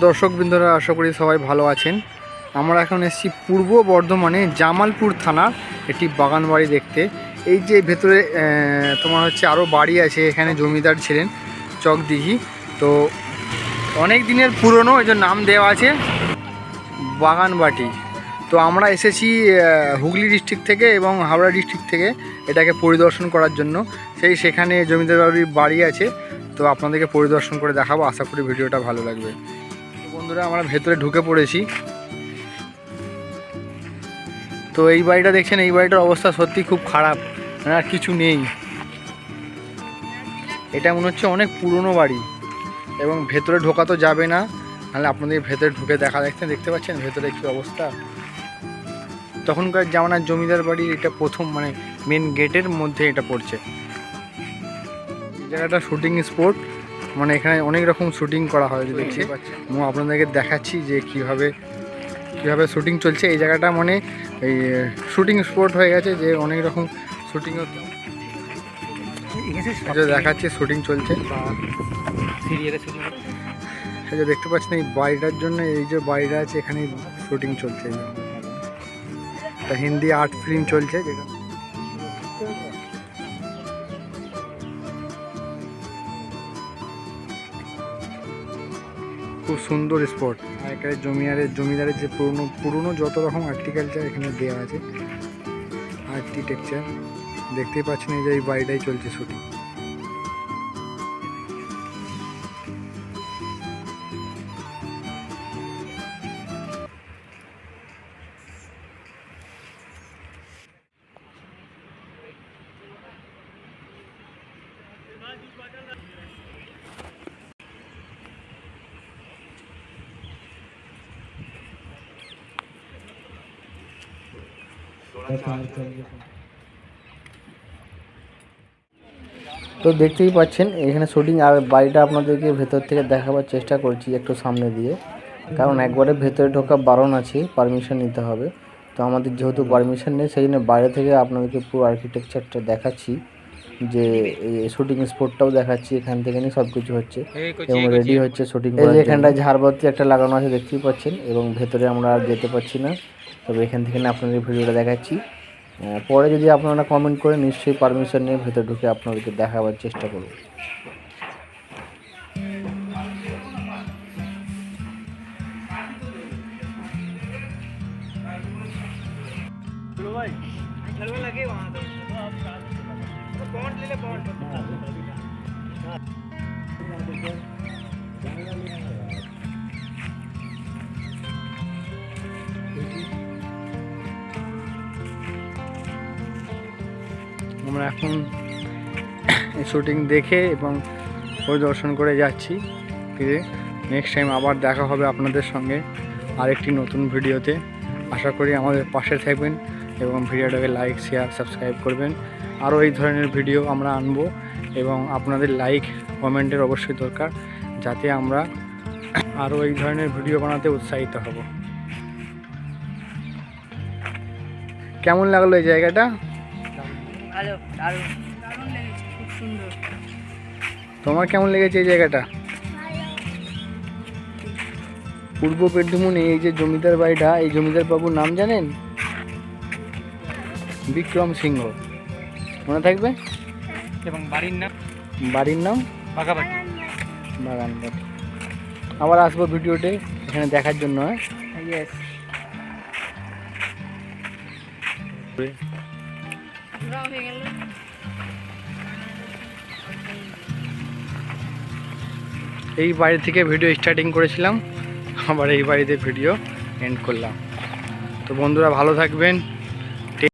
দর্শকবৃন্দরা, আশা করি সবাই ভালো আছেন। আমরা এখন এসেছি পূর্ব বর্ধমানে জামালপুর থানার একটি বাগান বাড়ি দেখতে। এই যে ভেতরে তোমার হচ্ছে আরও বাড়ি আছে, এখানে জমিদার ছিলেন চকদিঘি। তো অনেক দিনের পুরনো, এই যে নাম দেওয়া আছে বাগানবাটি। তো আমরা এসেছি হুগলি ডিস্ট্রিক্ট থেকে এবং হাওড়া ডিস্ট্রিক্ট থেকে এটাকে পরিদর্শন করার জন্য। সেখানে জমিদার বাড়ির বাড়ি আছে, তো আপনাদেরকে পরিদর্শন করে দেখাবো। আশা করি ভিডিওটা ভালো লাগবে। বন্ধুরা, আমরা ভেতরে ঢুকে পড়েছি। তো এই বাড়িটা দেখছেন, এই বাড়িটার অবস্থা সত্যি খুব খারাপ, মানে আর কিছু নেই। এটা মনে হচ্ছে অনেক পুরনো বাড়ি এবং ভেতরে ঢোকা তো যাবে না, নাহলে আপনাদের ভেতরে ঢুকে দেখতে পাচ্ছেন ভেতরে কী অবস্থা। তখনকার জামানার জমিদার বাড়ি, এটা প্রথম মানে মেন গেটের মধ্যে এটা পড়ছে। এই জায়গাটা শুটিং স্পট, মানে এখানে অনেক রকম শুটিং করা হয় দেখতে পাচ্ছি। এবং আপনাদেরকে দেখাচ্ছি যে কীভাবে শুটিং চলছে। এই জায়গাটা মানে এই শুটিং স্পট হয়ে গেছে, যে অনেক রকম শুটিং দেখাচ্ছে, শুটিং চলছে। এই যে দেখতে পাচ্ছেন এই বাড়িটার জন্য, এই যে বাড়িটা আছে এখানে শুটিং চলছে। একটা হিন্দি আর্ট ফিল্ম চলছে, যেটা খুব সুন্দর স্পট। আর এখানে জমিদারের যে পুরনো যত রকম আর্টিকালচার এখানে দেওয়া আছে, আর্কিটেকচার দেখতেই পাচ্ছেন। এই যে এই বাড়িটাই চলছে শুটিং। তো দেখতেই পাচ্ছেন এখানে শুটিং। আর বাড়িটা আপনাদেরকে ভেতর থেকে দেখাবার চেষ্টা করছি একটু সামনে দিয়ে, কারণ একবারে ভেতরে ঢোকা বারণ আছে, পারমিশন নিতে হবে। তো আমাদের যেহেতু পারমিশন নেই, সেই জন্য বাইরে থেকে আপনাদেরকে পুরো আর্কিটেকচারটা দেখাচ্ছি, যে এই শুটিং স্পটটাও দেখাচ্ছি। এখান থেকে নিয়ে সব কিছু হচ্ছে এবং রেডি হচ্ছে শুটিং। এই যে এখানটায় ঝাড়বাতি একটা লাগানো আছে দেখতেই পাচ্ছেন, এবং ভেতরে আমরা আর যেতে পারছি না, তবে এখান থেকে আপনাদের ভিডিওটা দেখাচ্ছি। পরে যদি আপনারা কমেন্ট করে নিশ্চয়ই পারমিশন নিয়ে ভেতরে ঢুকে আপনাদেরকে দেখাবার চেষ্টা করব। আমরা এখন শুটিং দেখে এবং পরিদর্শন করে যাচ্ছি। ফিরে নেক্সট টাইম আবার দেখা হবে আপনাদের সঙ্গে আরেকটি নতুন ভিডিওতে। আশা করি আমাদের পাশে থাকবেন এবং ভিডিওটাকে লাইক, শেয়ার, সাবস্ক্রাইব করবেন। আরও এই ধরনের ভিডিও আমরা আনবো এবং আপনাদের লাইক কমেন্টের অবশ্যই দরকার, যাতে আমরা আরও এই ধরনের ভিডিও বানাতে উৎসাহিত হব। কেমন লাগলো এই জায়গাটা? ভালো, দারুণ লেগেছে, খুব সুন্দর। তোমার কেমন লেগেছে এই জায়গাটা? পূর্ব বর্ধমানে এই যে জমিদার বাড়িটা, এই জমিদার বাবুর নাম জানেন? বিক্রম সিংহ, মনে থাকবে। এবং বাড়ির নাম বাগাবাটি। বাগানবাটি। আবার আসবো ভিডিওতে এখানে দেখার জন্য। ইয়েস। এই বাড়ি থেকে ভিডিও স্টার্টিং করেছিলাম, আবার এই বাড়িতে ভিডিও এন্ড করলাম। তো বন্ধুরা, ভালো থাকবেন।